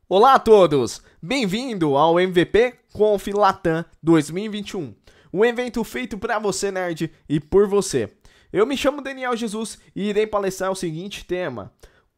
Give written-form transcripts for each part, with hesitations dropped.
Olá a todos! Bem-vindo ao MVP Conf Latam 2021, um evento feito para você nerd e por você. Eu me chamo Daniel Jesus e irei palestrar o seguinte tema: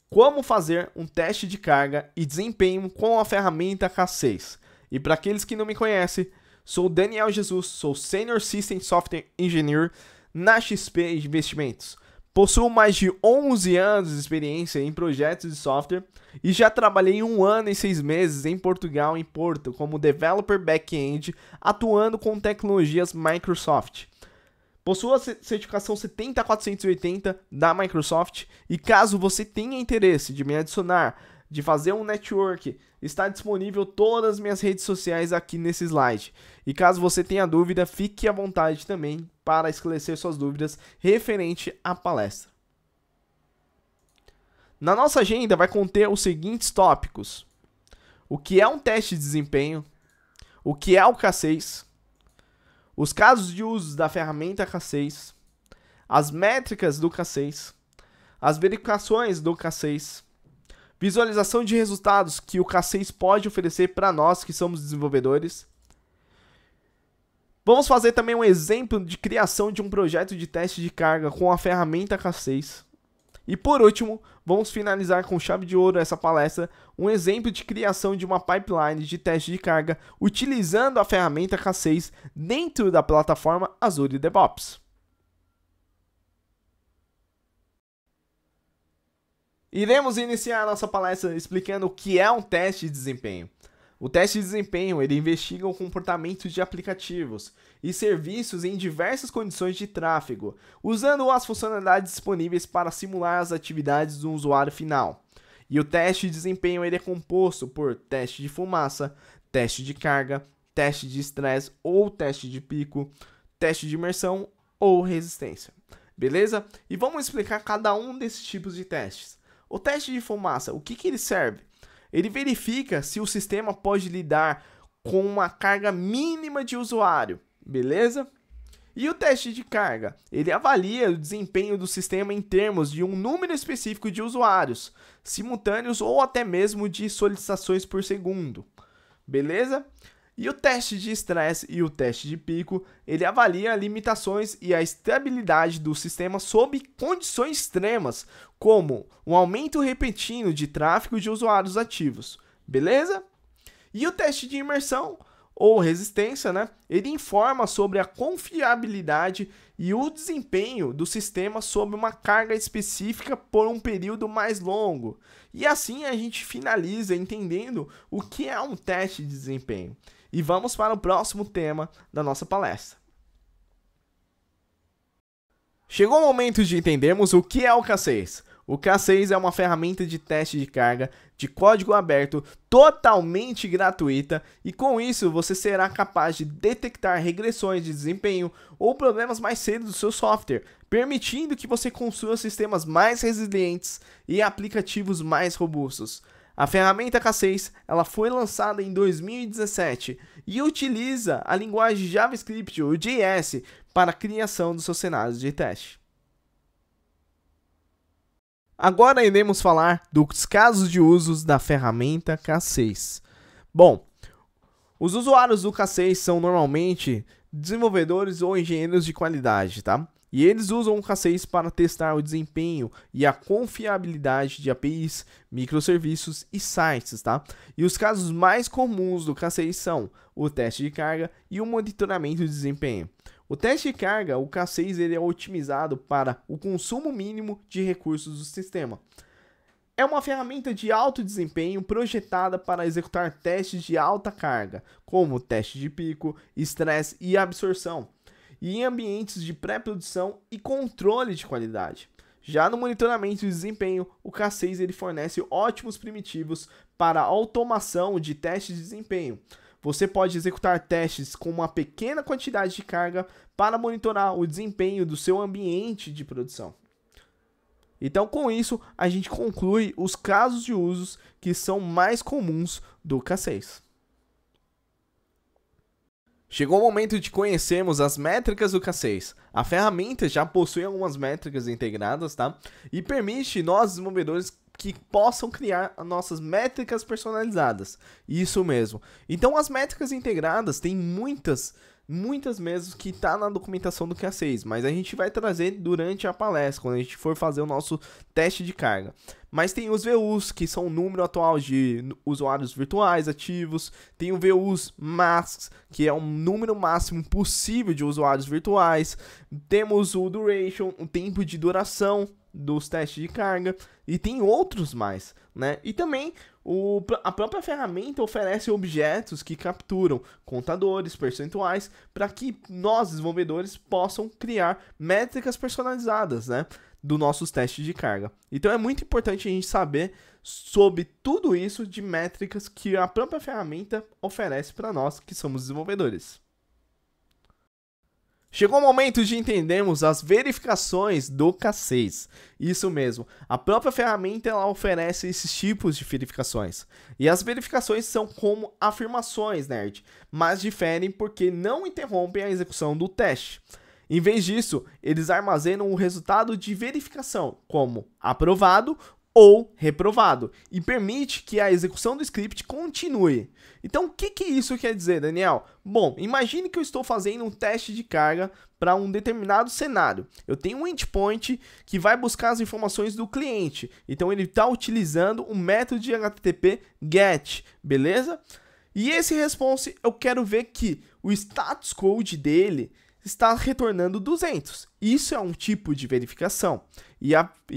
como fazer um teste de carga e desempenho com a ferramenta K6. E para aqueles que não me conhecem, sou Daniel Jesus, sou Senior System Software Engineer na XP Investimentos. Possuo mais de 11 anos de experiência em projetos de software e já trabalhei 1 ano e 6 meses em Portugal, em Porto, como Developer Back-end, atuando com tecnologias Microsoft. Possuo a certificação 70480 da Microsoft e caso você tenha interesse de me adicionar, de fazer um network, está disponível todas as minhas redes sociais aqui nesse slide. E caso você tenha dúvida, fique à vontade também para esclarecer suas dúvidas referente à palestra. Na nossa agenda vai conter os seguintes tópicos: o que é um teste de desempenho, o que é o K6, os casos de uso da ferramenta K6, as métricas do K6, as verificações do K6, visualização de resultados que o K6 pode oferecer para nós que somos desenvolvedores. Vamos fazer também um exemplo de criação de um projeto de teste de carga com a ferramenta K6. E por último, vamos finalizar com chave de ouro essa palestra, um exemplo de criação de uma pipeline de teste de carga utilizando a ferramenta K6 dentro da plataforma Azure DevOps. Iremos iniciar a nossa palestra explicando o que é um teste de desempenho. O teste de desempenho ele investiga o comportamento de aplicativos e serviços em diversas condições de tráfego, usando as funcionalidades disponíveis para simular as atividades do usuário final. E o teste de desempenho ele é composto por teste de fumaça, teste de carga, teste de estresse ou teste de pico, teste de imersão ou resistência. Beleza? E vamos explicar cada um desses tipos de testes. O teste de fumaça, o que ele serve? Ele verifica se o sistema pode lidar com uma carga mínima de usuário, beleza? E o teste de carga, ele avalia o desempenho do sistema em termos de um número específico de usuários, simultâneos ou até mesmo de solicitações por segundo, beleza? E o teste de estresse e o teste de pico, ele avalia limitações e a estabilidade do sistema sob condições extremas, como um aumento repentino de tráfego de usuários ativos, beleza? E o teste de imersão ou resistência, ele informa sobre a confiabilidade e o desempenho do sistema sob uma carga específica por um período mais longo. E assim a gente finaliza entendendo o que é um teste de desempenho. E vamos para o próximo tema da nossa palestra. Chegou o momento de entendermos o que é o K6. O K6 é uma ferramenta de teste de carga de código aberto totalmente gratuita e com isso você será capaz de detectar regressões de desempenho ou problemas mais cedo do seu software, permitindo que você construa sistemas mais resilientes e aplicativos mais robustos. A ferramenta K6 ela foi lançada em 2017 e utiliza a linguagem JavaScript ou JS para a criação dos seus cenários de teste. Agora iremos falar dos casos de uso da ferramenta K6. Bom, os usuários do K6 são normalmente desenvolvedores ou engenheiros de qualidade, tá? E eles usam o K6 para testar o desempenho e a confiabilidade de APIs, microserviços e sites, tá? E os casos mais comuns do K6 são o teste de carga e o monitoramento de desempenho. O teste de carga, o K6 ele é otimizado para o consumo mínimo de recursos do sistema. É uma ferramenta de alto desempenho projetada para executar testes de alta carga, como teste de pico, estresse e absorção, e em ambientes de pré-produção e controle de qualidade. Já no monitoramento de desempenho, o K6 ele fornece ótimos primitivos para automação de testes de desempenho. Você pode executar testes com uma pequena quantidade de carga para monitorar o desempenho do seu ambiente de produção. Então, com isso, a gente conclui os casos de usos que são mais comuns do K6. Chegou o momento de conhecermos as métricas do K6. A ferramenta já possui algumas métricas integradas, tá? E permite nós, desenvolvedores, que possam criar as nossas métricas personalizadas. Isso mesmo. Então as métricas integradas tem muitas mesmo que tá na documentação do K6, mas a gente vai trazer durante a palestra, quando a gente for fazer o nosso teste de carga. Mas tem os VUs, que são o número atual de usuários virtuais ativos, tem o VUs Max, que é um número máximo possível de usuários virtuais, temos o Duration, o tempo de duração dos testes de carga, e tem outros mais, né? E também a própria ferramenta oferece objetos que capturam contadores, percentuais, para que nós, desenvolvedores, possam criar métricas personalizadas, né, dos nossos testes de carga. Então é muito importante a gente saber sobre tudo isso de métricas que a própria ferramenta oferece para nós que somos desenvolvedores. Chegou o momento de entendermos as verificações do K6. Isso mesmo, a própria ferramenta ela oferece esses tipos de verificações. E as verificações são como afirmações, nerd, mas diferem porque não interrompem a execução do teste. Em vez disso, eles armazenam o resultado de verificação como aprovado ou reprovado e permite que a execução do script continue. Então, o que isso quer dizer, Daniel? Bom, imagine que eu estou fazendo um teste de carga para um determinado cenário. Eu tenho um endpoint que vai buscar as informações do cliente. Então, ele está utilizando o método de HTTP GET, beleza? E esse response, eu quero ver que o status code dele está retornando 200. Isso é um tipo de verificação. E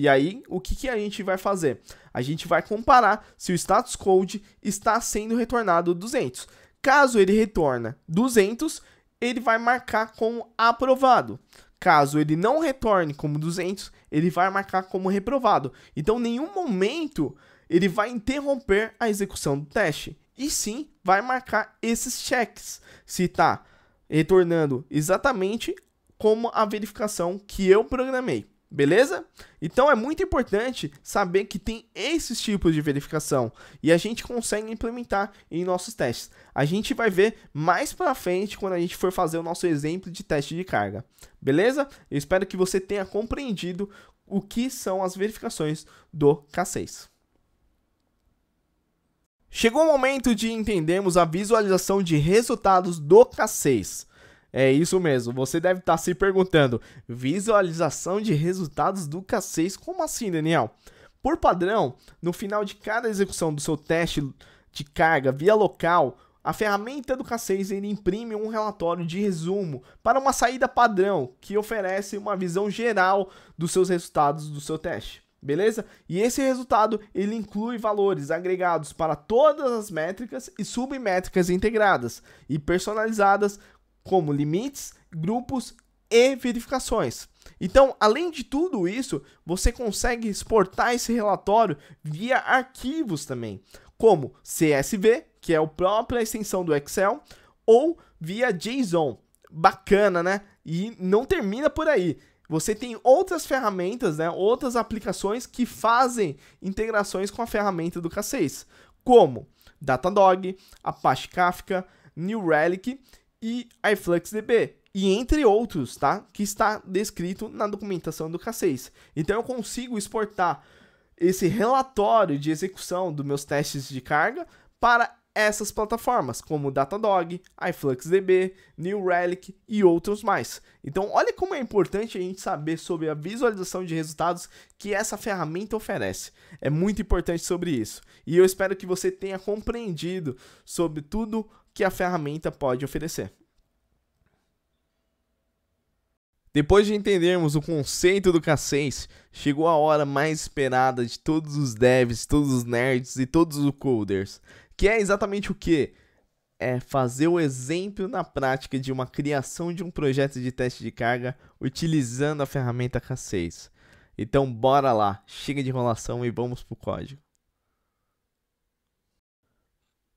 aí, o que a gente vai fazer? A gente vai comparar se o status code está sendo retornado 200. Caso ele retorne 200, ele vai marcar como aprovado. Caso ele não retorne como 200, ele vai marcar como reprovado. Então, em nenhum momento ele vai interromper a execução do teste. E sim, vai marcar esses checks. Se está retornando exatamente como a verificação que eu programei, beleza? Então é muito importante saber que tem esses tipos de verificação e a gente consegue implementar em nossos testes. A gente vai ver mais para frente quando a gente for fazer o nosso exemplo de teste de carga, beleza? Eu espero que você tenha compreendido o que são as verificações do K6. Chegou o momento de entendermos a visualização de resultados do K6. É isso mesmo, você deve estar se perguntando, visualização de resultados do K6, como assim, Daniel? Por padrão, no final de cada execução do seu teste de carga via local, a ferramenta do K6 ele imprime um relatório de resumo para uma saída padrão que oferece uma visão geral dos seus resultados do seu teste. Beleza? E esse resultado ele inclui valores agregados para todas as métricas e submétricas integradas e personalizadas como limites, grupos e verificações. Então, além de tudo isso, você consegue exportar esse relatório via arquivos também, como CSV, que é a própria extensão do Excel, ou via JSON. Bacana, né? E não termina por aí. Você tem outras ferramentas, né, outras aplicações que fazem integrações com a ferramenta do K6, como Datadog, Apache Kafka, New Relic e iFluxDB, e entre outros, tá? Que está descrito na documentação do K6. Então eu consigo exportar esse relatório de execução dos meus testes de carga para essas plataformas, como Datadog, iFluxDB, New Relic e outros mais. Então, olha como é importante a gente saber sobre a visualização de resultados que essa ferramenta oferece. É muito importante sobre isso. E eu espero que você tenha compreendido sobre tudo que a ferramenta pode oferecer. Depois de entendermos o conceito do K6, chegou a hora mais esperada de todos os devs, todos os nerds e todos os coders, que é exatamente o que? É fazer o exemplo na prática de uma criação de um projeto de teste de carga utilizando a ferramenta K6. Então bora lá, chega de enrolação e vamos pro código.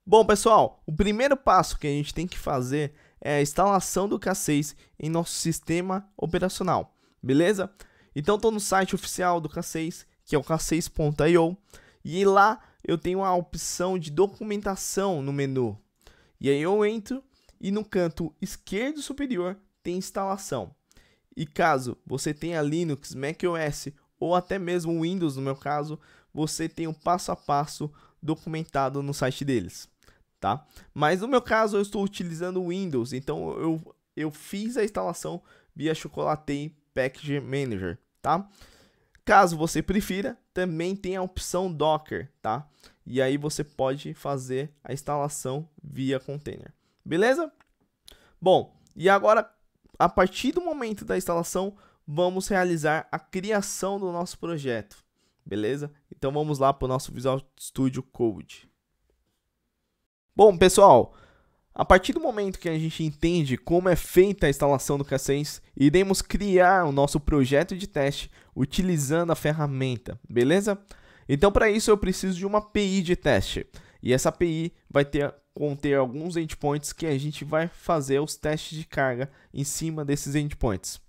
Bom pessoal, o primeiro passo que a gente tem que fazer é a instalação do K6 em nosso sistema operacional, beleza? Então estou no site oficial do K6, que é o k6.io, e lá eu tenho a opção de documentação no menu. E aí eu entro e no canto esquerdo superior tem instalação. E caso você tenha Linux, macOS ou até mesmo Windows no meu caso, você tem o passo a passo documentado no site deles, tá? Mas no meu caso eu estou utilizando o Windows, então eu fiz a instalação via Chocolatey Package Manager, tá? Caso você prefira, também tem a opção Docker, tá? E aí você pode fazer a instalação via container, beleza? Bom, e agora, a partir do momento da instalação, vamos realizar a criação do nosso projeto, beleza? Então vamos lá para o nosso Visual Studio Code. Bom, pessoal, a partir do momento que a gente entende como é feita a instalação do K6, iremos criar o nosso projeto de teste utilizando a ferramenta, beleza? Então, para isso, eu preciso de uma API de teste. E essa API vai conter alguns endpoints que a gente vai fazer os testes de carga em cima desses endpoints.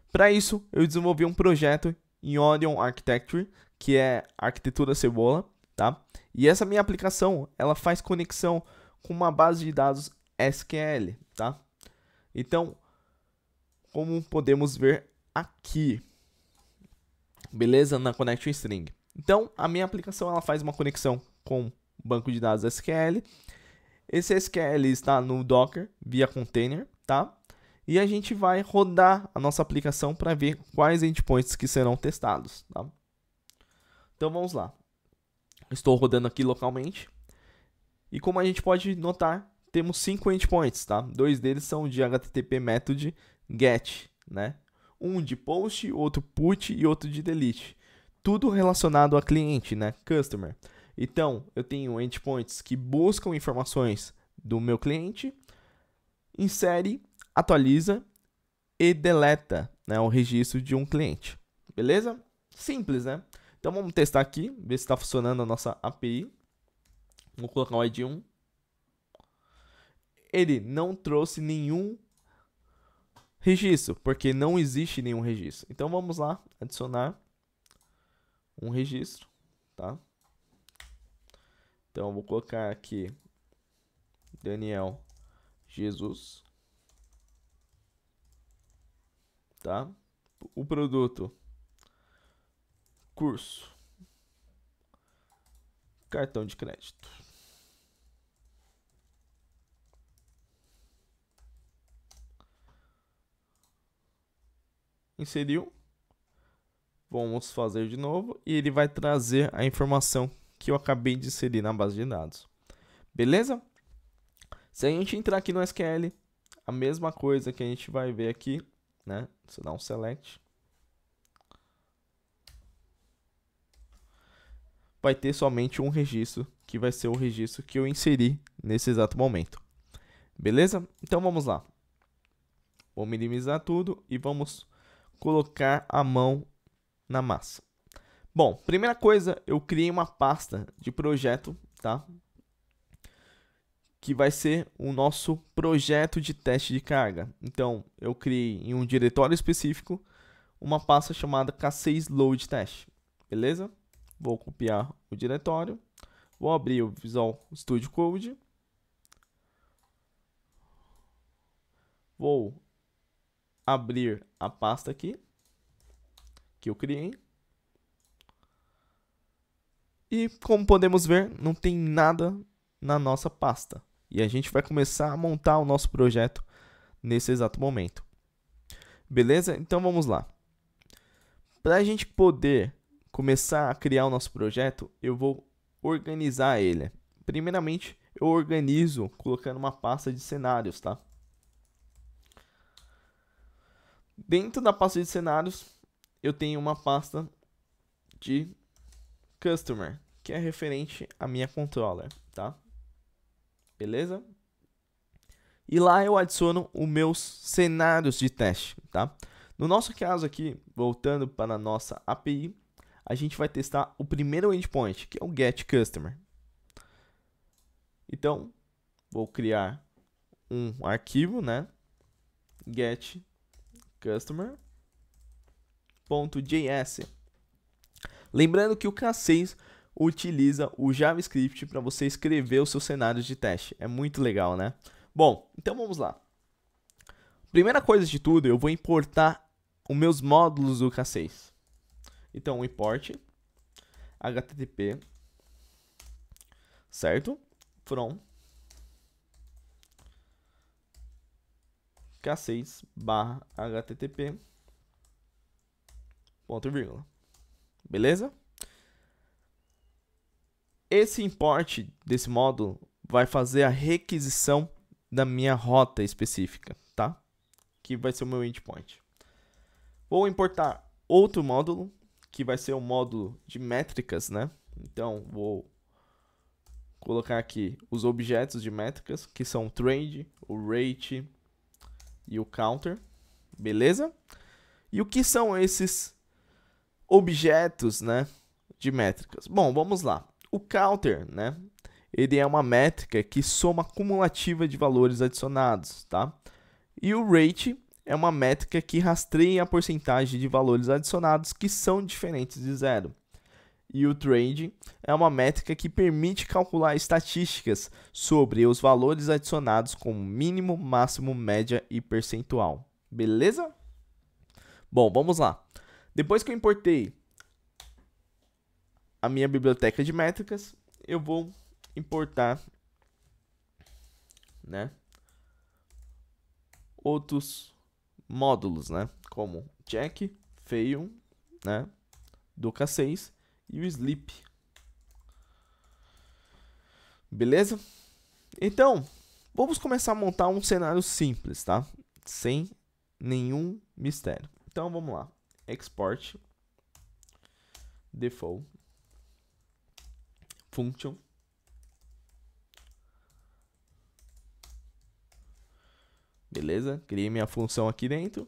Para isso, eu desenvolvi um projeto em Onion Architecture, que é arquitetura cebola, tá? E essa minha aplicação, ela faz conexão com uma base de dados SQL, tá? Então, como podemos ver aqui, beleza? Na Connection String. Então, a minha aplicação ela faz uma conexão com o banco de dados SQL. Esse SQL está no Docker via container, tá? E a gente vai rodar a nossa aplicação para ver quais endpoints que serão testados, tá? Então, vamos lá. Estou rodando aqui localmente. E como a gente pode notar, temos 5 endpoints, tá? 2 deles são de HTTP method get, né? Um de post, outro put e outro de delete. Tudo relacionado a cliente, né? Customer. Então, eu tenho endpoints que buscam informações do meu cliente, insere, atualiza e deleta, né, o registro de um cliente. Beleza? Simples, né? Então, vamos testar aqui, ver se está funcionando a nossa API. Vou colocar o ID 1. Ele não trouxe nenhum registro, porque não existe nenhum registro. Então vamos lá, adicionar um registro, tá? Então eu vou colocar aqui Daniel Jesus, tá? O produto, curso, cartão de crédito. Inseriu. Vamos fazer de novo e ele vai trazer a informação que eu acabei de inserir na base de dados. Beleza? Se a gente entrar aqui no SQL, a mesma coisa que a gente vai ver aqui, né? Você dá um select. Vai ter somente um registro, que vai ser o registro que eu inseri nesse exato momento. Beleza? Então vamos lá. Vou minimizar tudo e vamos colocar a mão na massa. Bom, primeira coisa, eu criei uma pasta de projeto, tá? Que vai ser o nosso projeto de teste de carga. Então, eu criei em um diretório específico uma pasta chamada K6 Load Test. Beleza? Vou copiar o diretório. Vou abrir o Visual Studio Code. Vou abrir a pasta aqui que eu criei. E como podemos ver, não tem nada na nossa pasta. E a gente vai começar a montar o nosso projeto nesse exato momento. Beleza? Então vamos lá. Para a gente poder começar a criar o nosso projeto, eu vou organizar ele. Primeiramente, eu organizo colocando uma pasta de cenários, tá? Dentro da pasta de cenários, eu tenho uma pasta de Customer, que é referente à minha controller, tá? Beleza? E lá eu adiciono os meus cenários de teste, tá? No nosso caso aqui, voltando para a nossa API, a gente vai testar o primeiro endpoint, que é o getCustomer. Então, vou criar um arquivo, né? getCustomer.js. Lembrando que o K6 utiliza o JavaScript para você escrever os seus cenários de teste. É muito legal, né? Bom, então vamos lá. Primeira coisa de tudo, eu vou importar os meus módulos do K6. Então, import HTTP, certo? From K6 barra HTTP, ponto e vírgula. Beleza? Esse import desse módulo vai fazer a requisição da minha rota específica, tá? Que vai ser o meu endpoint. Vou importar outro módulo, que vai ser o módulo de métricas, né? Então, vou colocar aqui os objetos de métricas, que são o trade, o rate e o counter, beleza? E o que são esses objetos, né, de métricas? Bom, vamos lá. O counter, né, ele é uma métrica que soma cumulativa de valores adicionados, tá? E o rate é uma métrica que rastreia a porcentagem de valores adicionados que são diferentes de zero. E o trade é uma métrica que permite calcular estatísticas sobre os valores adicionados como mínimo, máximo, média e percentual. Beleza? Bom, vamos lá. Depois que eu importei a minha biblioteca de métricas, eu vou importar, né, outros módulos, né, como check, fail, né, do K6 e o sleep. Beleza? Então, vamos começar a montar um cenário simples, tá? Sem nenhum mistério. Então, vamos lá. Export default function beleza? Criei minha função aqui dentro.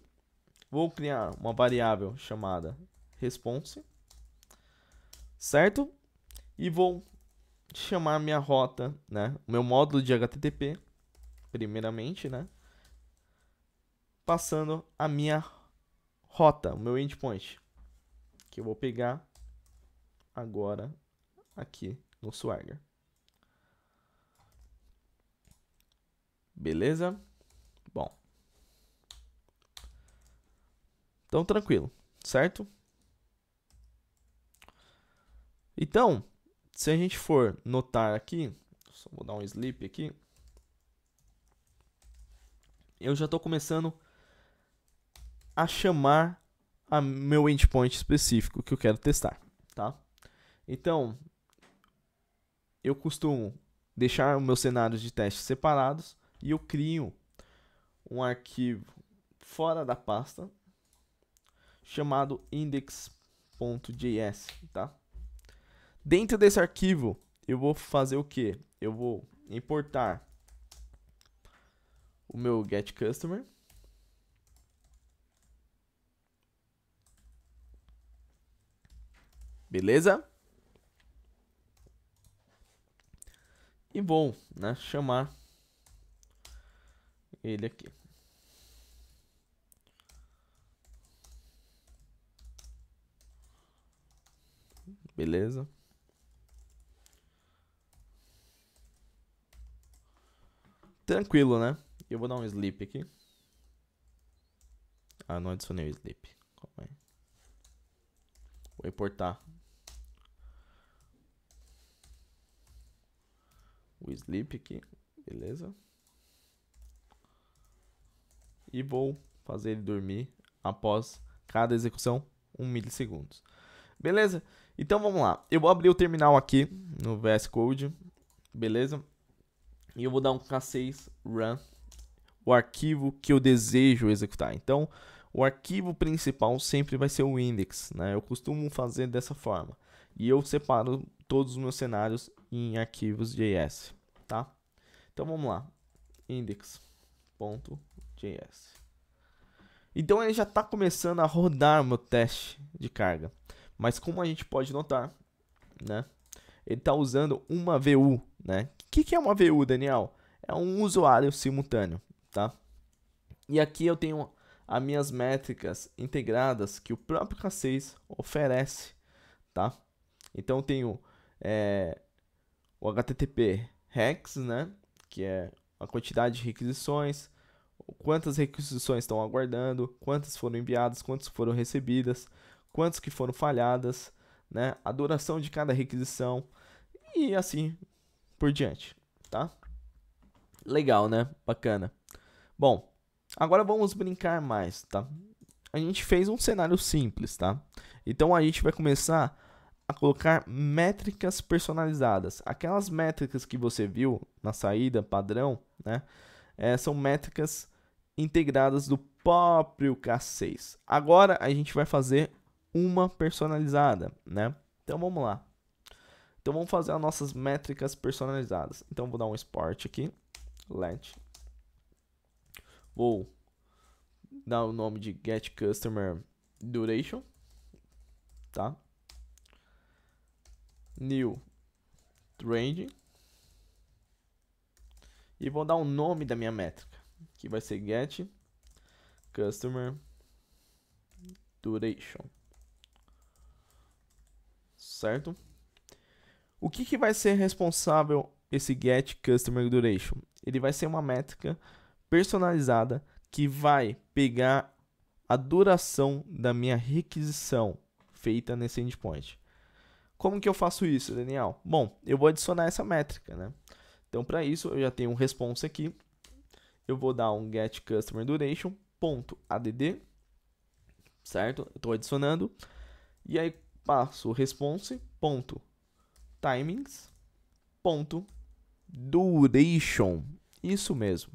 Vou criar uma variável chamada response, certo? E vou chamar minha rota, né? O meu módulo de HTTP, primeiramente, né? Passando a minha rota, o meu endpoint, que eu vou pegar agora aqui no Swagger. Beleza? Bom. Então, tranquilo, certo? Então, se a gente for notar aqui, só vou dar um sleep aqui, eu já estou começando a chamar a meu endpoint específico que eu quero testar, tá? Então, eu costumo deixar os meus cenários de teste separados e eu crio um arquivo fora da pasta chamado index.js, tá? Dentro desse arquivo, eu vou fazer o que? Eu vou importar o meu getCustomer. Beleza? E vou, né, chamar ele aqui. Beleza? Tranquilo, né? Eu vou dar um sleep aqui. Ah, não adicionei o sleep. Calma aí. Vou importar o sleep aqui. Beleza? E vou fazer ele dormir após cada execução 1 milissegundos. Beleza? Então vamos lá. Eu vou abrir o terminal aqui no VS Code. Beleza? E eu vou dar um K6 run, o arquivo que eu desejo executar. Então, o arquivo principal sempre vai ser o index, né? Eu costumo fazer dessa forma. E eu separo todos os meus cenários em arquivos JS, tá? Então vamos lá. Index.js. Então ele já está começando a rodar o meu teste de carga. Mas como a gente pode notar, né? Ele está usando uma VU, né? O que é uma VU, Daniel? É um usuário simultâneo, tá? E aqui eu tenho as minhas métricas integradas que o próprio K6 oferece, tá? Então eu tenho o HTTP rex, né? Que é a quantidade de requisições, quantas requisições estão aguardando, quantas foram enviadas, quantas foram recebidas, quantas que foram falhadas, né, a duração de cada requisição e assim por diante, tá? Legal, né? Bacana. Bom, agora vamos brincar mais, tá? A gente fez um cenário simples, tá? Então a gente vai começar a colocar métricas personalizadas. Aquelas métricas que você viu na saída padrão, né? São métricas integradas do próprio K6. Agora a gente vai fazer uma personalizada, né? Então vamos lá. Então vamos fazer as nossas métricas personalizadas. Então vou dar um export aqui, let. Vou dar o nome de get customer duration, tá? New trend e vou dar o nome da minha métrica, que vai ser get customer duration, certo? O que vai ser responsável esse get customer duration? Ele vai ser uma métrica personalizada que vai pegar a duração da minha requisição feita nesse endpoint. Como que eu faço isso, Daniel? Bom, eu vou adicionar essa métrica, né? Então, para isso, eu já tenho um response aqui. Eu vou dar um get customer duration.add, certo? Eu estou adicionando. E aí, passo o response.timings.duration. Isso mesmo.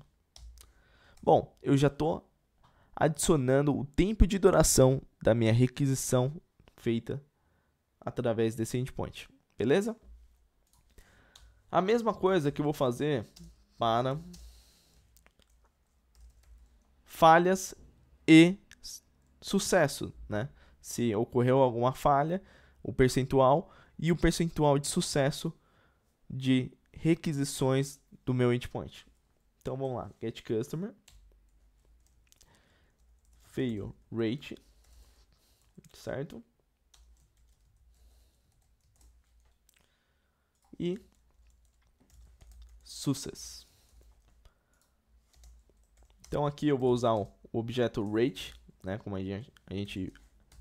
Bom, eu já estou adicionando o tempo de duração da minha requisição feita através desse endpoint, beleza? A mesma coisa que eu vou fazer para falhas e sucesso, né? Se ocorreu alguma falha, o percentual e o percentual de sucesso de requisições do meu endpoint. Então vamos lá, get customer fail rate, certo? E success. Então aqui eu vou usar o objeto rate, né, como a gente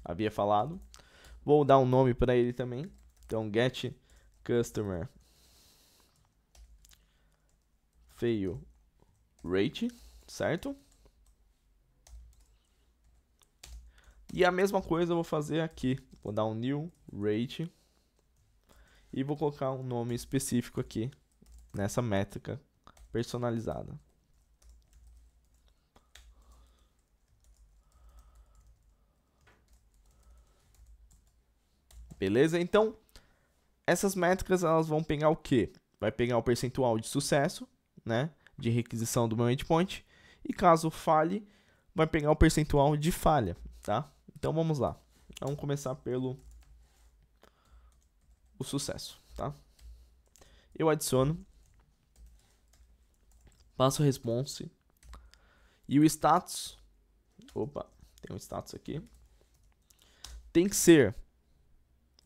havia falado. Vou dar um nome para ele também. Então get customer fail rate, certo? E a mesma coisa eu vou fazer aqui. Vou dar um new rate e vou colocar um nome específico aqui nessa métrica personalizada. Beleza? Então, essas métricas elas vão pegar o quê? Vai pegar o percentual de sucesso, né, de requisição do meu endpoint, e caso falhe, vai pegar o percentual de falha, tá? Então vamos lá. Vamos começar pelo o sucesso, tá? Eu adiciono, passo o response e o status. Opa, tem um status aqui. Tem que ser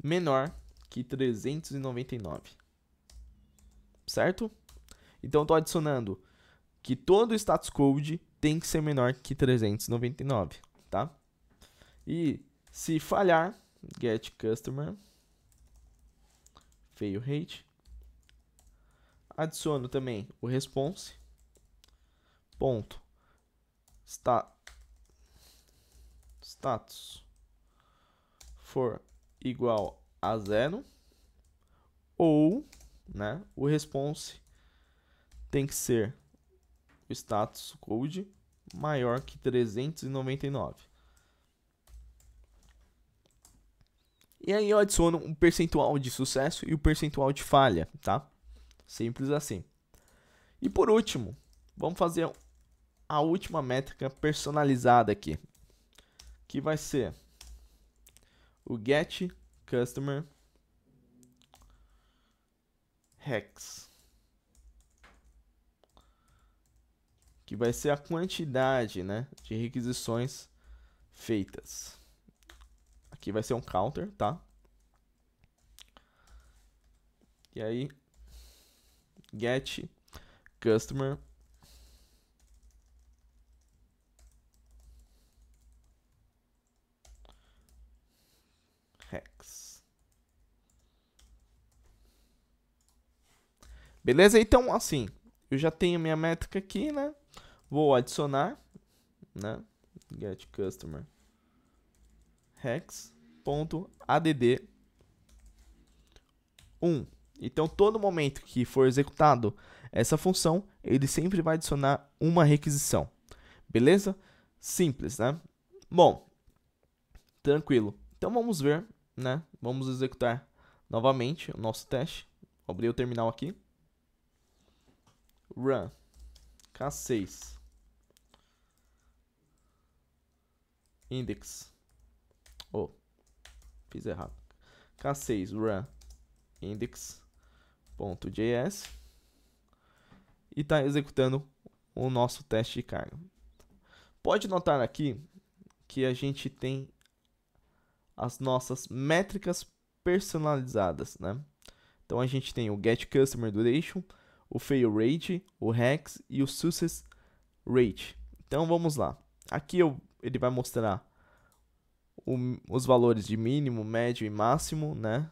menor que 399, certo? Então estou adicionando que todo o status code tem que ser menor que 399, tá? E se falhar, get customer fail rate, adiciono também o response ponto status for igual a 0 ou, né, o response tem que ser o status code maior que 399. E aí eu adiciono um percentual de sucesso e o percentual de falha, tá? Simples assim. E por último, vamos fazer a última métrica personalizada aqui, que vai ser o get customer hex, que vai ser a quantidade, né, de requisições feitas. Aqui vai ser um counter, tá? E aí, get customer hex. Beleza? Então, assim, eu já tenho minha métrica aqui, né? Vou adicionar, né? Get customer hex.add 1. Então, todo momento que for executado essa função, ele sempre vai adicionar uma requisição. Beleza? Simples, né? Bom, tranquilo. Então, vamos ver, né? Vamos executar novamente o nosso teste. Vou abrir o terminal aqui. Run K6 index. Oh, fiz errado. K6 run index.js e está executando o nosso teste de carga. Pode notar aqui que a gente tem as nossas métricas personalizadas, né? Então a gente tem o get customer duration, o fail rate, o hex e o success rate. Então vamos lá. Aqui ele vai mostrar os valores de mínimo, médio e máximo, né?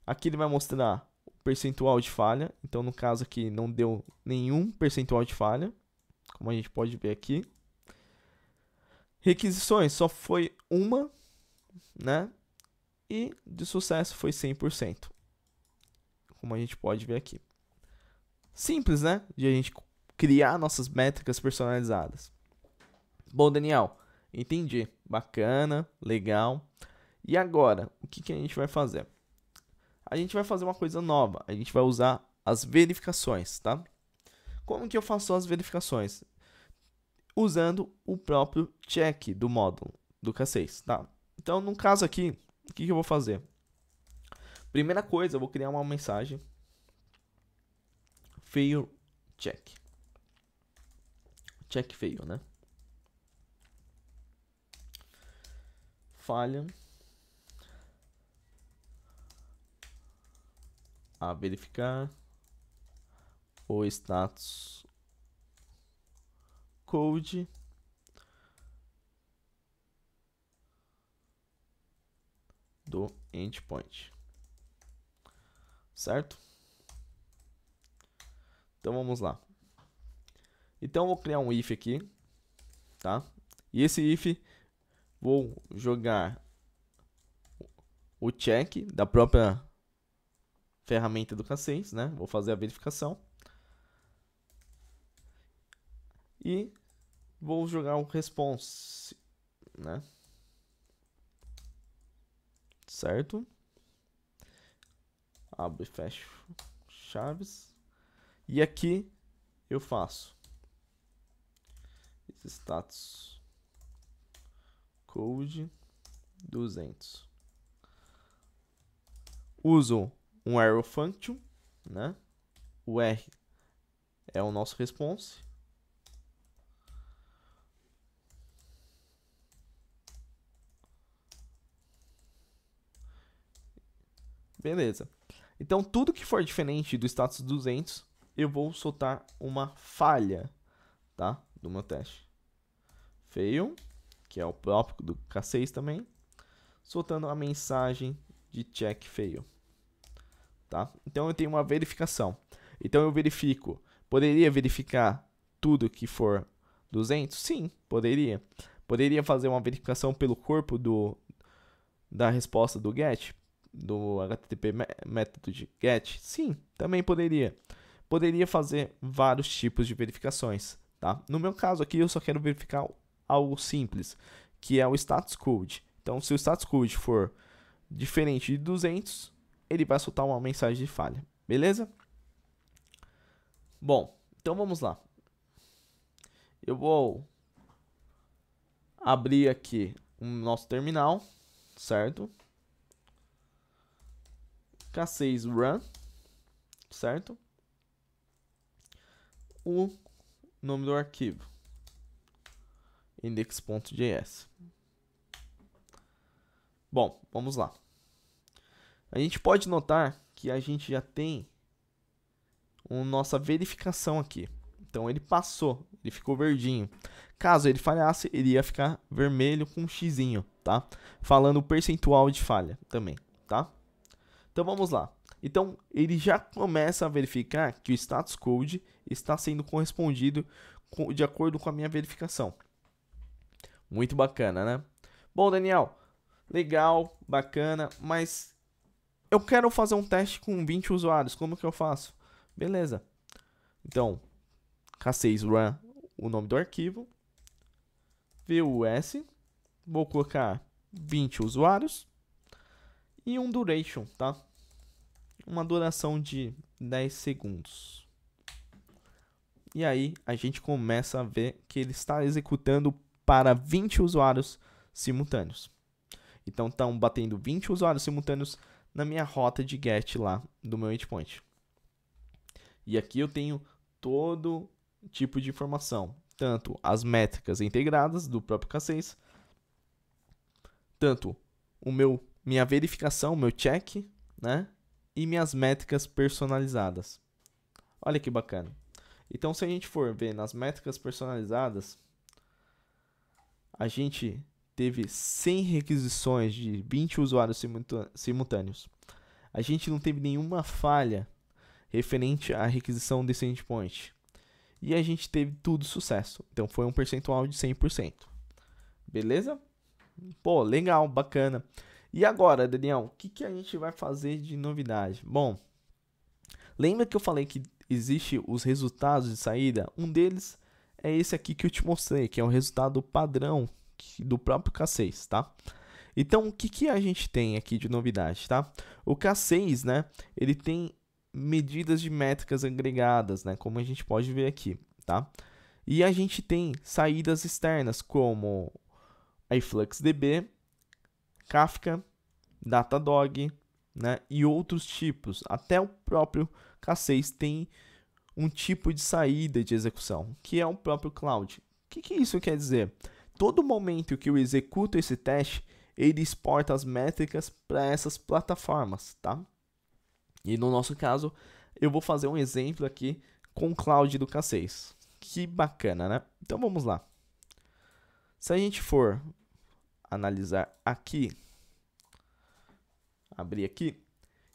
Aqui ele vai mostrar o percentual de falha. Então no caso aqui não deu nenhum percentual de falha, como a gente pode ver aqui. Requisições só foi uma, né? E de sucesso foi 100%, como a gente pode ver aqui. Simples, né? De a gente criar nossas métricas personalizadas. Bom, Daniel, entendi. Bacana, legal. E agora, o que a gente vai fazer? A gente vai fazer uma coisa nova. A gente vai usar as verificações, tá? Como que eu faço as verificações? Usando o próprio check do módulo do K6, tá? Então, no caso aqui, o que eu vou fazer? Primeira coisa, eu vou criar uma mensagem fail check. Check fail, né? Falha a verificar o status code do endpoint, certo? Então vamos lá. Então eu vou criar um if aqui, tá? E esse if vou jogar o check da própria ferramenta do K6, né? Vou fazer a verificação e vou jogar o response, né? Certo? Abre e fecho chaves. E aqui eu faço status code 200. Uso um arrow function, né? O R é o nosso response. Beleza. Então, tudo que for diferente do status 200, eu vou soltar uma falha, tá? Do meu teste. Fail, que é o próprio do K6 também, soltando a mensagem de check fail, tá? Então, eu tenho uma verificação. Então, eu verifico. Poderia verificar tudo que for 200? Sim, poderia. Poderia fazer uma verificação pelo corpo da resposta do get? Do HTTP método de get? Sim, também poderia. Poderia fazer vários tipos de verificações, tá? No meu caso aqui, eu só quero verificar algo simples, que é o status code. Então, se o status code for diferente de 200, ele vai soltar uma mensagem de falha, beleza? Bom, então vamos lá. Eu vou abrir aqui o nosso terminal, certo? K6 run, certo? O nome do arquivo index.js. Bom, vamos lá. A gente pode notar que a gente já tem nossa verificação aqui. Então ele passou, ele ficou verdinho. Caso ele falhasse, ele ia ficar vermelho com um xizinho, tá? Falando o percentual de falha também, tá? Então vamos lá. Então, ele já começa a verificar que o status code está sendo correspondido de acordo com a minha verificação. Muito bacana, né? Bom, Daniel, legal, bacana, mas eu quero fazer um teste com 20 usuários, como que eu faço? Beleza. Então, K6 run, o nome do arquivo, VUS, vou colocar 20 usuários e um duration, tá? Uma duração de 10 segundos. E aí a gente começa a ver que ele está executando para 20 usuários simultâneos. Então estão batendo 20 usuários simultâneos na minha rota de GET lá do meu endpoint. E aqui eu tenho todo tipo de informação, tanto as métricas integradas do próprio K6, tanto minha verificação, meu check, né? E minhas métricas personalizadas. Olha que bacana. Então, se a gente for ver nas métricas personalizadas, a gente teve 100 requisições de 20 usuários simultâneos. A gente não teve nenhuma falha referente à requisição desse endpoint. E a gente teve tudo sucesso. Então, foi um percentual de 100%. Beleza? Pô, legal, bacana. E agora, Daniel, o que a gente vai fazer de novidade? Bom, lembra que eu falei que existe os resultados de saída? Um deles é esse aqui que eu te mostrei, que é o resultado padrão do próprio K6, tá? Então, o que a gente tem aqui de novidade, tá? O K6, né, ele tem medidas de métricas agregadas, né, como a gente pode ver aqui, tá? E a gente tem saídas externas, como iFluxDB, Kafka, Datadog, né, e outros tipos. Até o próprio K6 tem um tipo de saída de execução, que é o próprio Cloud. O que isso quer dizer? Todo momento que eu executo esse teste, ele exporta as métricas para essas plataformas, tá? E no nosso caso, eu vou fazer um exemplo aqui com o Cloud do K6. Que bacana, né? Então vamos lá. Se a gente for analisar aqui, abrir aqui,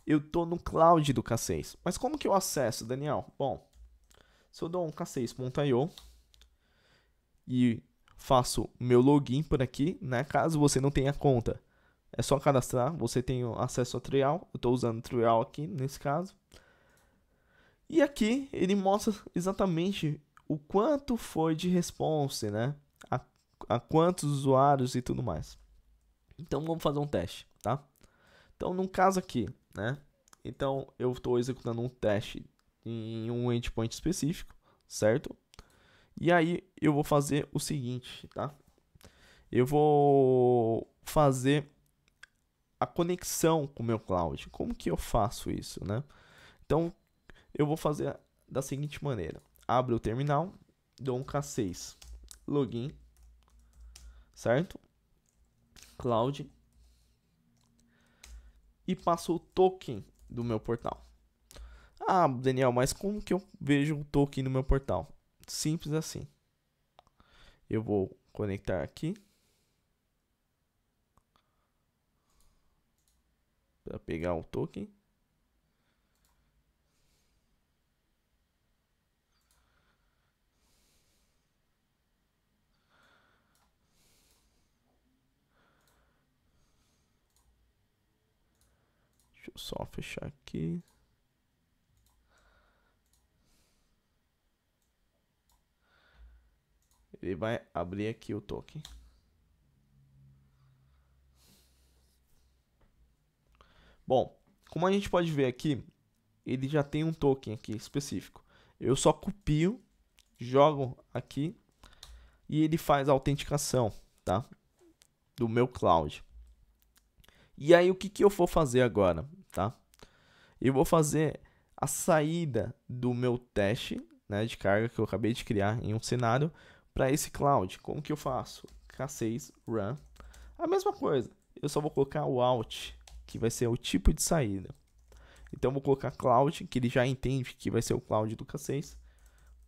eu estou no Cloud do K6. Mas como que eu acesso, Daniel? Bom, se eu dou um k6.io e faço meu login por aqui, né? Caso você não tenha conta, é só cadastrar, você tem acesso a trial. Eu estou usando trial aqui nesse caso. E aqui ele mostra exatamente o quanto foi de response, né? A quantos usuários e tudo mais. Então vamos fazer um teste, tá? Então no caso aqui, né? Então eu estou executando um teste em um endpoint específico, certo? E aí eu vou fazer o seguinte, tá? Eu vou fazer a conexão com o meu cloud. Como que eu faço isso, né? Então eu vou fazer da seguinte maneira: abro o terminal, dou um K6 login, certo? Cloud, e passo o token do meu portal. Ah, Daniel, mas como que eu vejo o token no meu portal? Simples assim. Eu vou conectar aqui para pegar o token. Deixa eu só fechar aqui. Ele vai abrir aqui o token. Bom, como a gente pode ver aqui, ele já tem um token aqui específico. Eu só copio, jogo aqui e ele faz a autenticação, tá? Do meu cloud. E aí o que eu vou fazer agora, tá? Eu vou fazer a saída do meu teste, né, de carga que eu acabei de criar em um cenário para esse cloud. Como que eu faço? K6 run. A mesma coisa. Eu só vou colocar o out, que vai ser o tipo de saída. Então eu vou colocar cloud, que ele já entende que vai ser o cloud do K6,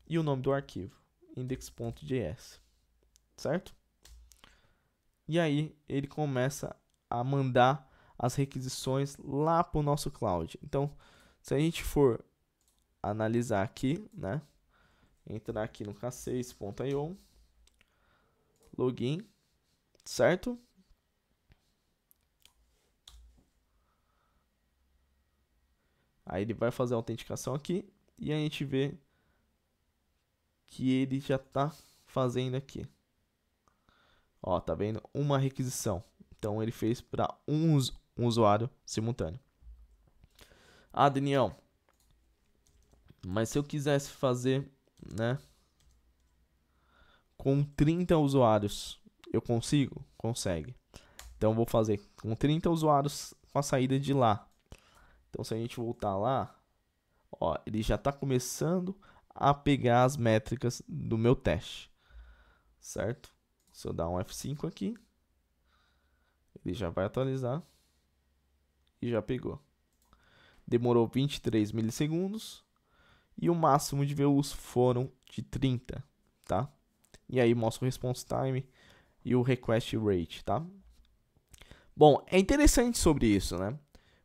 e o nome do arquivo, index.js, certo? E aí ele começa a mandar as requisições lá para o nosso cloud. Então, se a gente for analisar aqui, né? Entrar aqui no k6.io, login, certo? Aí ele vai fazer a autenticação aqui e a gente vê que ele já está fazendo aqui. Ó, tá vendo? Uma requisição. Então ele fez para um usuário simultâneo. Ah, Daniel, mas se eu quisesse fazer, né, com 30 usuários, eu consigo? Consegue. Então eu vou fazer com 30 usuários com a saída de lá. Então se a gente voltar lá, ó, ele já está começando a pegar as métricas do meu teste, certo? Se eu dar um F5 aqui, ele já vai atualizar e já pegou. Demorou 23 milissegundos e o máximo de views foram de 30, tá? E aí mostra o response time e o request rate, tá? Bom, é interessante sobre isso, né?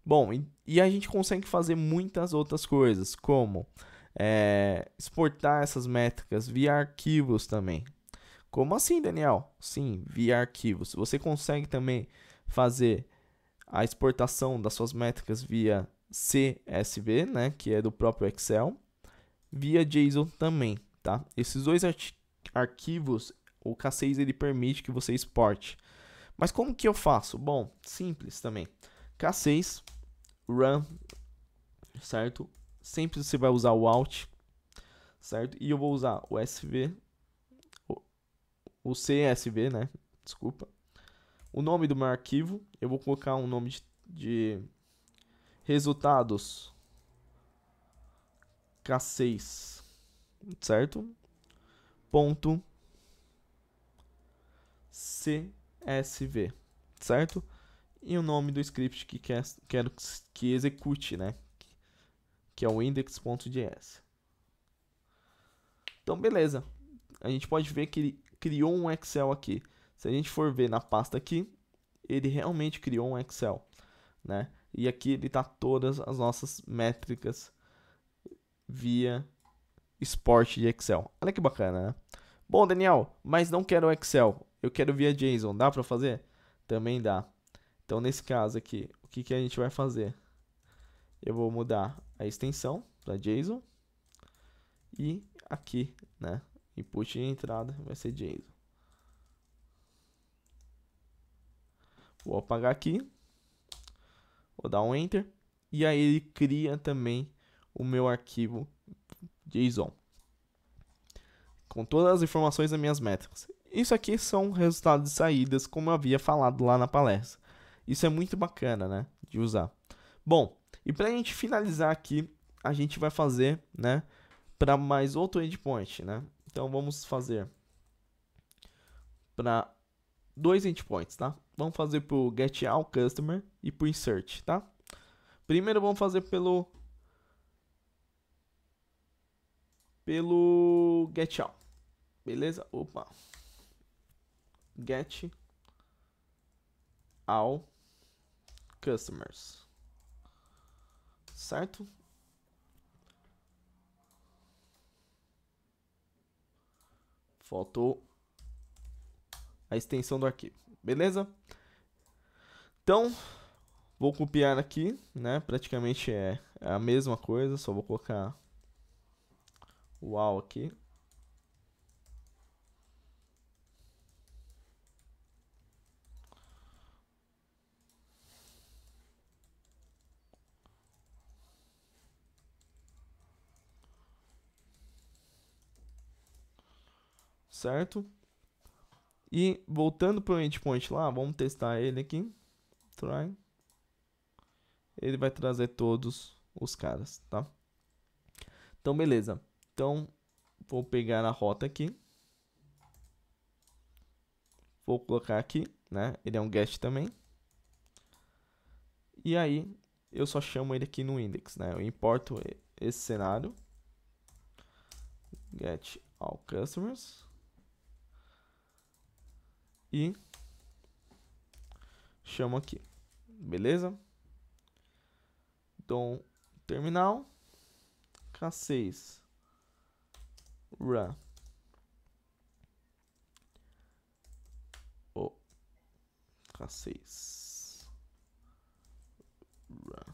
Bom, e a gente consegue fazer muitas outras coisas, como exportar essas métricas via arquivos também. Como assim, Daniel? Sim, via arquivos. Você consegue também fazer a exportação das suas métricas via CSV, né, que é do próprio Excel, via JSON também, tá? Esses dois arquivos, o K6 ele permite que você exporte. Mas como que eu faço? Bom, simples também. K6 run, certo? Sempre você vai usar o alt, certo? E eu vou usar o SV, o CSV, né? Desculpa. O nome do meu arquivo, eu vou colocar um nome de resultados K6, certo? Ponto CSV, certo? E o nome do script que quero que execute, né? Que é o index.js. Então, beleza. A gente pode ver que ele criou um Excel aqui. Se a gente for ver na pasta aqui, ele realmente criou um Excel, né? E aqui ele tá todas as nossas métricas via export de Excel. Olha que bacana, né? Bom, Daniel, mas não quero Excel. Eu quero via JSON. Dá para fazer? Também dá. Então, nesse caso aqui, o que, que a gente vai fazer? Eu vou mudar a extensão para JSON. E aqui, né? Input e entrada vai ser JSON. Vou apagar aqui. Vou dar um Enter. E aí ele cria também o meu arquivo JSON, com todas as informações das minhas métricas. Isso aqui são resultados de saídas, como eu havia falado lá na palestra. Isso é muito bacana, né, de usar. Bom, e para a gente finalizar aqui, a gente vai fazer, né, para mais outro endpoint, né? Então vamos fazer para 2 endpoints, tá? Vamos fazer para o getAllCustomer e para o insert, tá? Primeiro vamos fazer pelo getAll, beleza? Opa. Get all customers, certo? Faltou a extensão do arquivo, beleza? Então, vou copiar aqui, né? Praticamente é a mesma coisa, só vou colocar o all aqui. Certo? E voltando para o endpoint lá, vamos testar ele aqui. Try. Ele vai trazer todos os caras, tá? Então, beleza. Então, vou pegar a rota aqui. Vou colocar aqui, né? Ele é um get também. E aí, eu só chamo ele aqui no index, né? Eu importo esse cenário. Get all customers. E chamo aqui, Beleza? Dom terminal. K6 run. Oh, K6 run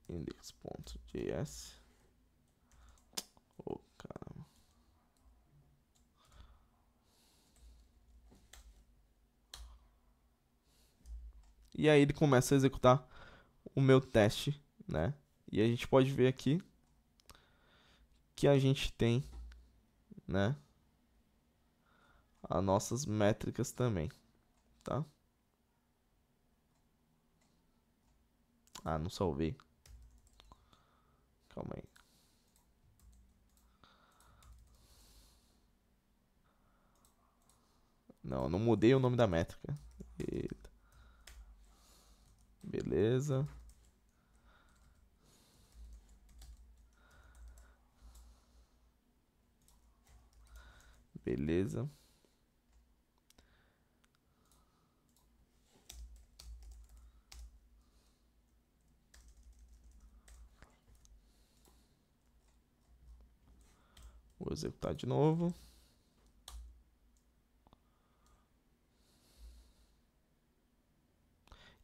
index.js. Oh, caramba. E aí ele começa a executar o meu teste, né? E a gente pode ver aqui que a gente tem, né, as nossas métricas também, tá? Ah, não salvei. Calma aí. Não, não mudei o nome da métrica. Eita. Beleza. Beleza. Vou executar de novo.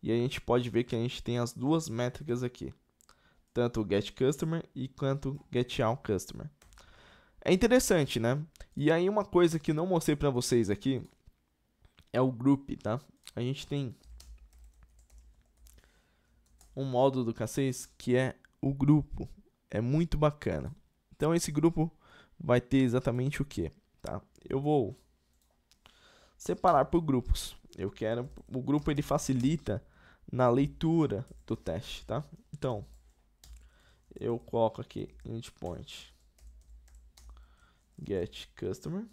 E a gente pode ver que a gente tem as duas métricas aqui. Tanto o getCustomer e quanto o getAllCustomer. É interessante, né? E aí uma coisa que não mostrei para vocês aqui é o group, tá? A gente tem um módulo do K6 que é o grupo. É muito bacana. Então esse grupo vai ter exatamente o que, tá? Eu vou separar por grupos. Eu quero o grupo, ele facilita na leitura do teste, tá? Então eu coloco aqui endpoint get customer.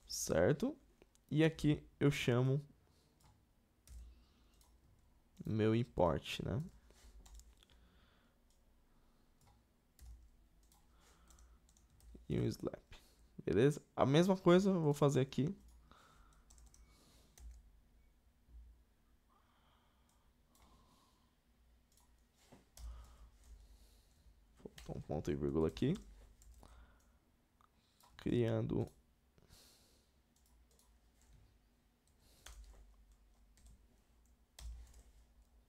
Certo? E aqui eu chamo meu import, né? E um slap. Beleza? A mesma coisa eu vou fazer aqui. Faltou um ponto e vírgula aqui. Criando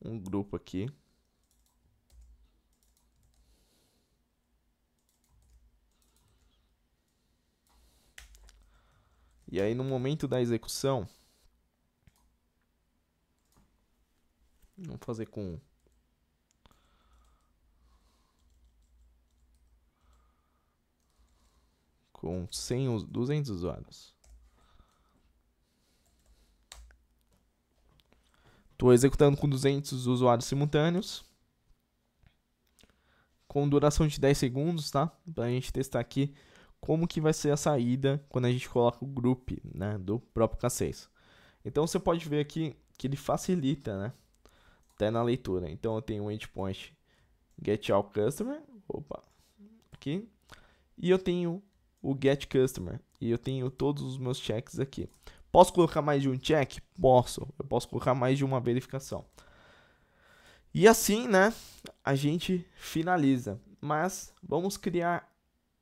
um grupo aqui. E aí no momento da execução, vamos fazer com 100, 200 usuários. Estou executando com 200 usuários simultâneos. Com duração de 10 segundos, tá? Para a gente testar aqui como que vai ser a saída quando a gente coloca o group, né, do próprio K6. Então você pode ver aqui que ele facilita, né, até na leitura. Então eu tenho um endpoint getAllCustomer, opa, aqui, e eu tenho o getCustomer, e eu tenho todos os meus checks aqui. Posso colocar mais de um check? Posso. Eu posso colocar mais de uma verificação. E assim, né, a gente finaliza. Mas vamos criar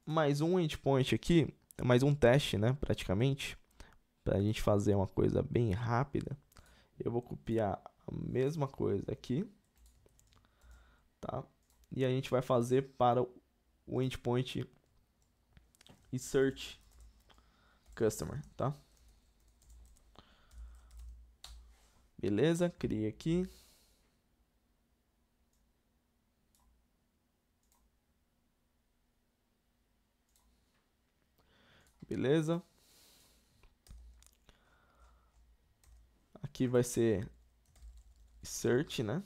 mais um endpoint aqui, mais um teste, né, praticamente, para a gente fazer uma coisa bem rápida. Eu vou copiar a mesma coisa aqui, tá? E a gente vai fazer para o endpoint e search customer, tá? Beleza, criei aqui. Beleza. Aqui vai ser search, né?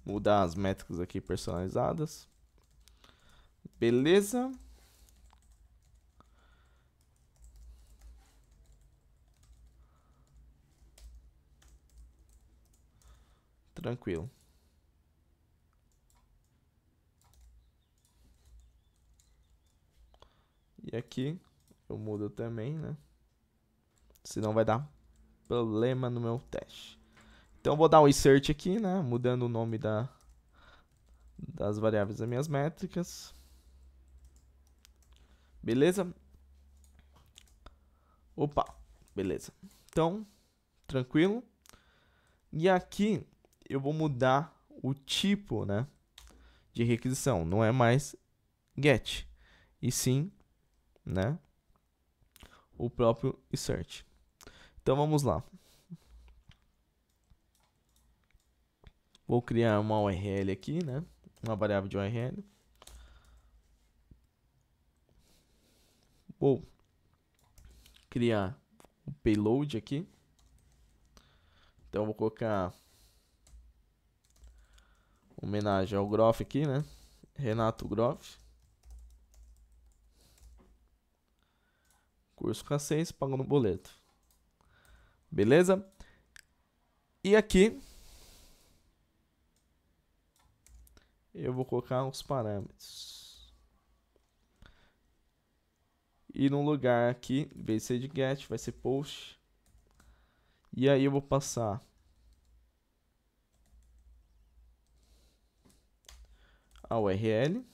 mudar as métricas aqui personalizadas. Beleza. Tranquilo. E aqui eu mudo também, né? Senão vai dar problema no meu teste. Então eu vou dar um insert aqui, né? Mudando o nome das variáveis das minhas métricas. Beleza? Opa, beleza. Então, tranquilo. E aqui eu vou mudar o tipo, né, de requisição. Não é mais get, e sim, né, o próprio insert. Então vamos lá. Vou criar uma URL aqui, né, uma variável de URL. Vou criar o payload aqui. Então eu vou colocar homenagem ao Groff aqui, né? Renato Groff. Curso K6, pagando boleto. Beleza? E aqui eu vou colocar os parâmetros. E no lugar aqui, em vez de ser de get, vai ser post. E aí eu vou passar a URL,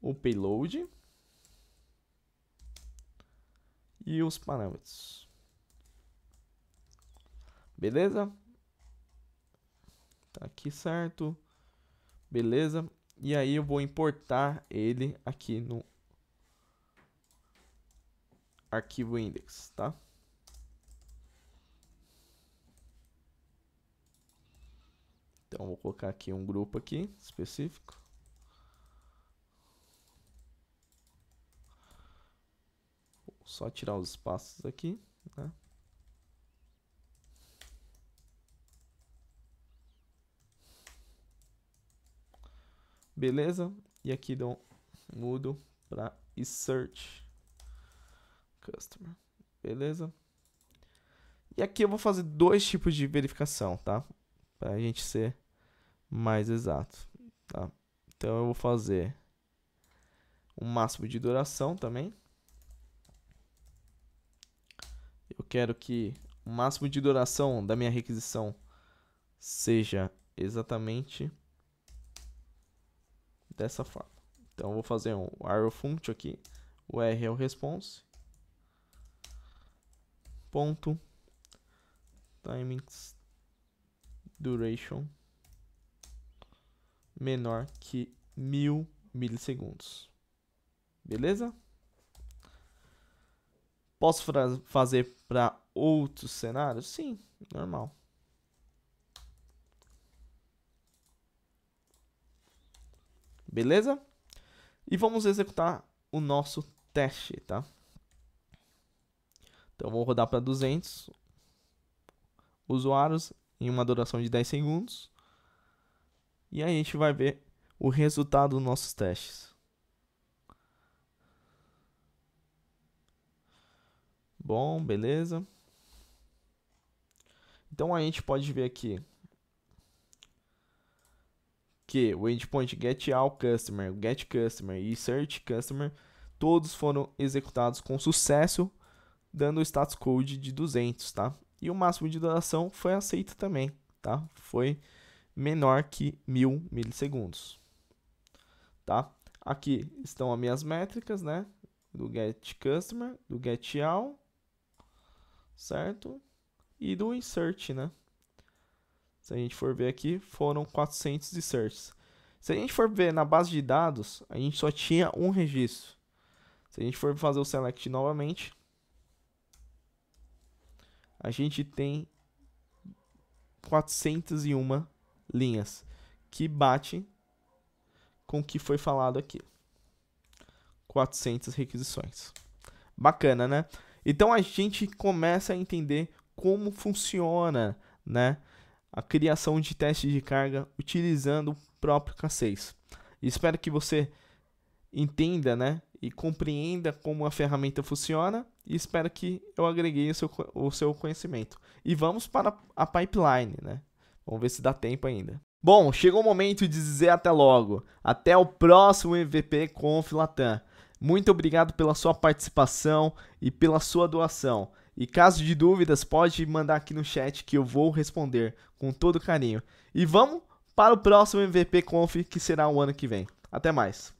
o payload e os parâmetros. Beleza? Tá aqui certo. Beleza? E aí eu vou importar ele aqui no arquivo index, tá? Então vou colocar aqui um grupo aqui específico. Vou só tirar os espaços aqui, né? Beleza? E aqui mudo para insert customer. Beleza? E aqui eu vou fazer dois tipos de verificação, tá? Para a gente ser mais exato, tá? Então eu vou fazer um máximo de duração também. Eu quero que o máximo de duração da minha requisição seja exatamente dessa forma. Então eu vou fazer um arrow function aqui, o R é o response, ponto timings duration menor que 1000 milissegundos. Beleza? Posso fazer para outros cenários? Sim, normal. Beleza? E vamos executar o nosso teste, tá? Então vou rodar para 200 usuários em uma duração de 10 segundos. E aí a gente vai ver o resultado dos nossos testes. Bom, beleza. Então a gente pode ver aqui que o endpoint getAllCustomer, getCustomer e searchCustomer todos foram executados com sucesso, dando o status code de 200, tá? E o máximo de duração foi aceito também, tá? Foi menor que 1000 milissegundos, tá? Aqui estão as minhas métricas, né? Do getCustomer, do getAll, certo? E do insert, né? Se a gente for ver aqui, foram 400 inserts. Se a gente for ver na base de dados, a gente só tinha um registro. Se a gente for fazer o select novamente, a gente tem 401 linhas, que bate com o que foi falado aqui. 400 requisições. Bacana, né? Então a gente começa a entender como funciona, né, a criação de testes de carga utilizando o próprio K6. Espero que você entenda, né, e compreenda como a ferramenta funciona, e espero que eu agreguei o seu conhecimento. E vamos para a pipeline, né? Vamos ver se dá tempo ainda. Bom, chegou o momento de dizer até logo. Até o próximo MVP Conf Latam. Muito obrigado pela sua participação e pela sua doação. E caso de dúvidas, pode mandar aqui no chat que eu vou responder com todo carinho. E vamos para o próximo MVP Conf, que será o ano que vem. Até mais.